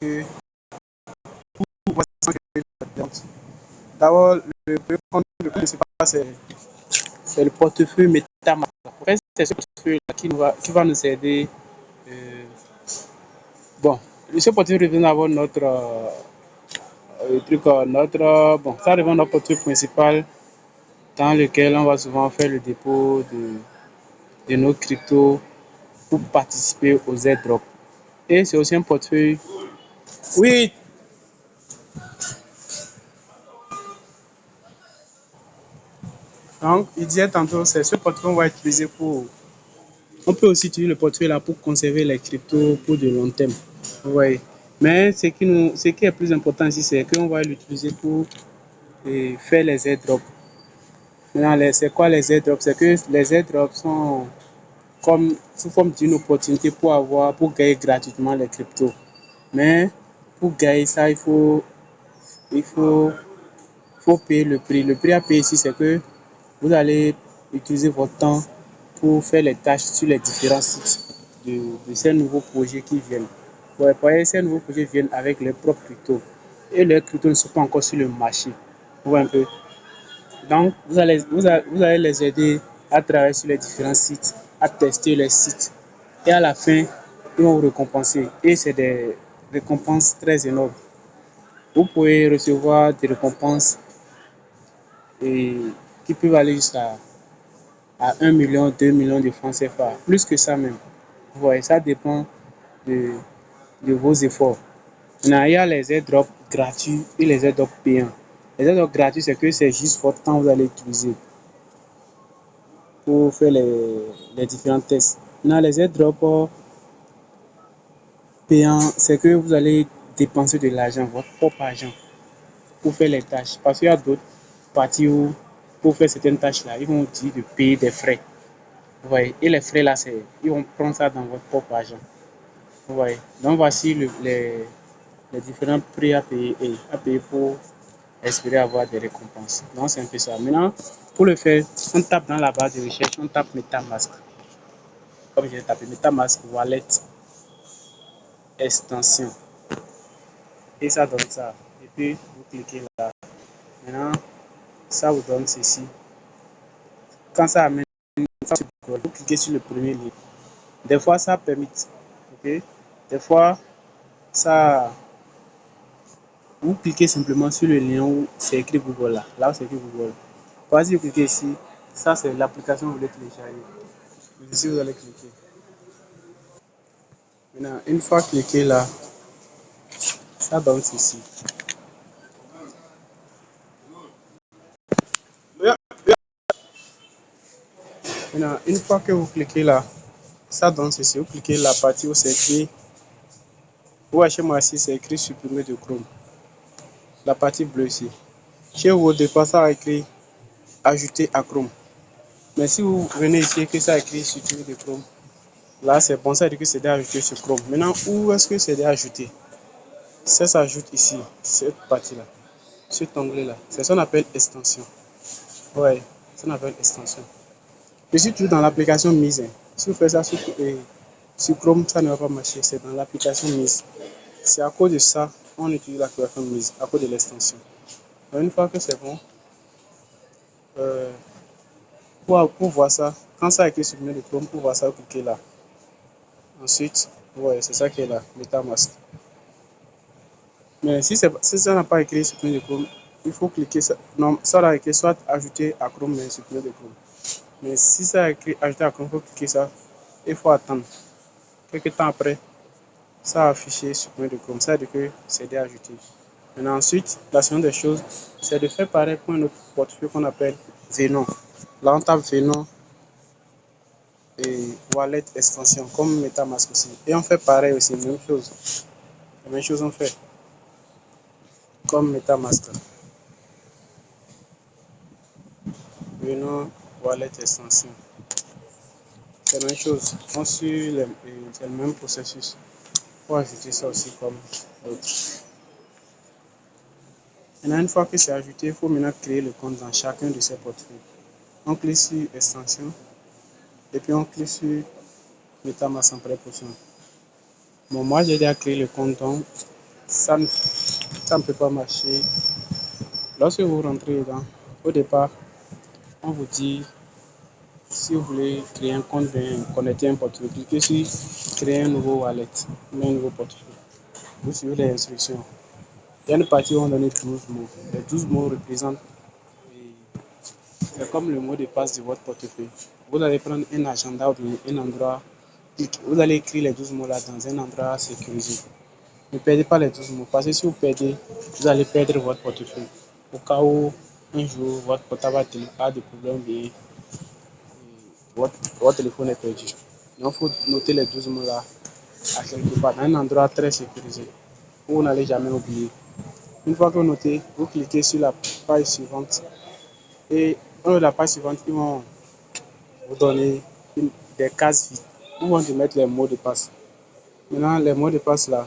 que d'abord, le compte principal, c'est le portefeuille MetaMask. En fait, c'est ce portefeuille-là qui va nous aider. euh, bon, ce portefeuille revient d'abord bon, ça revient notre portefeuille principal dans lequel on va souvent faire le dépôt de nos cryptos pour participer aux airdrops. Et c'est aussi un portefeuille. Oui, donc il disait tantôt, c'est ce portefeuille qu'on va utiliser pour. On peut aussi utiliser le portefeuille là pour conserver les cryptos pour de long terme. Vous voyez. Mais ce qui est plus important ici, c'est qu'on va l'utiliser pour faire les airdrops. Maintenant, c'est quoi les airdrops? C'est que les airdrops sont comme sous forme d'une opportunité pour gagner gratuitement les cryptos. Mais pour gagner ça, il faut, faut payer le prix. Le prix à payer ici, c'est que vous allez utiliser votre temps pour faire les tâches sur les différents sites de ces nouveaux projets qui viennent. Vous voyez, ces nouveaux projets viennent avec leurs propres cryptos. Et leurs cryptos ne sont pas encore sur le marché. Vous voyez un peu. Donc, vous allez les aider à travailler sur les différents sites, à tester les sites. Et à la fin, ils vont vous récompenser. Et c'est des récompenses très énormes. Vous pouvez recevoir des récompenses et, qui peuvent aller à 1 million, 2 millions de francs CFA. Plus que ça même. Vous voyez, ça dépend de, de vos efforts. Maintenant, il y a les airdrops gratuits et les airdrops payants. Les airdrops gratuits, c'est que c'est juste votre temps que vous allez utiliser pour faire les différents tests. Maintenant, les airdrops payants, c'est que vous allez dépenser de l'argent, votre propre argent, pour faire les tâches. Parce qu'il y a d'autres parties où, pour faire certaines tâches-là, ils vont vous dire de payer des frais. Vous voyez, et les frais là, ils vont prendre ça dans votre propre argent. Vous voyez. Donc voici les différents prix à payer pour espérer avoir des récompenses. Donc c'est un peu ça. Maintenant, pour le faire, on tape dans la barre de recherche, on tape MetaMask. Comme j'ai tapé MetaMask Wallet extension. Et ça donne ça. Et puis vous cliquez là. Maintenant, ça vous donne ceci. Quand ça amène, vous cliquez sur le premier lien. Des fois, ça permet. Ok. Des fois, ça. Vous cliquez simplement sur le lien où c'est écrit Google là. Là où c'est écrit Google. Vas-y, vous cliquez ici. Ça, c'est l'application que vous voulez télécharger. Ici, vous allez cliquer. Maintenant, une fois cliqué là, ça donne ceci. Maintenant, une fois que vous cliquez là, ça donne ceci. Vous cliquez la partie où c'est écrit. Ouais, chez moi ici, c'est écrit supprimer de Chrome. La partie bleue ici. Chez vous, au départ, ça a écrit ajouter à Chrome. Mais si vous venez ici et que ça a écrit supprimer de Chrome, là, c'est bon, ça veut dire que c'est déjà ajouté sur Chrome. Maintenant, où est-ce que c'est déjà ajouté? Ça s'ajoute ici, cette partie-là, cet onglet-là. C'est ça qu'on appelle extension. Ouais, ça qu'on appelle extension. Je suis toujours dans l'application mise. Si vous faites ça sur Chrome, ça ne va pas marcher. C'est dans l'application mise. C'est à cause de ça on utilise l'application mise, à cause de l'extension. Une fois que c'est bon, euh, pour voir ça, quand ça a été supprimé de Chrome, pour voir ça, vous cliquez là. Ensuite, ouais, c'est ça qui est là, MetaMask. Mais si ça n'a pas écrit supprimé de Chrome, il faut cliquer ça. Non, ça a écrit soit ajouter à Chrome, mais supprimer de Chrome. Mais si ça a écrit ajouter à Chrome, il faut cliquer ça. Il faut attendre. Quelques temps après, ça a affiché supprimer de Chrome. Ça veut dire que c'est déjà ajouté. Maintenant, ensuite, la seconde des choses, c'est de faire pareil pour un autre portefeuille qu'on appelle Venom. Là, on tape Venom et Wallet extension, comme MetaMask aussi. Et on fait pareil aussi, même chose. La même chose on fait, comme MetaMask. Venom, Wallet extension. C'est la même chose. On suit le même processus pour ajouter ça aussi comme autre. Maintenant, une fois que c'est ajouté, il faut maintenant créer le compte dans chacun de ces portefeuilles. On clique sur extension et puis on clique sur MetaMask en préposition. Bon, moi j'ai déjà créé le compte, donc ça ne peut pas marcher. Lorsque vous rentrez dedans, au départ, on vous dit, si vous voulez créer un compte, bien connecter un portefeuille, cliquez sur créer un nouveau wallet, un nouveau portefeuille. Vous suivez les instructions. Il y a une partie où on donne 12 mots. Les 12 mots représentent, c'est comme le mot de passe de votre portefeuille. Vous allez prendre un agenda ou un endroit, vous allez écrire les 12 mots là dans un endroit sécurisé. Ne perdez pas les 12 mots, parce que si vous perdez, vous allez perdre votre portefeuille. Au cas où un jour votre portable a des problèmes, bien, votre téléphone est perdu. Donc il faut noter les 12 mots là à quelque part, dans un endroit très sécurisé, où vous n'allez jamais oublier. Une fois que vous notez, vous cliquez sur la page suivante. Et dans la page suivante, ils vont vous donner des cases vides. Ils vont te mettre les mots de passe. Maintenant, les mots de passe là,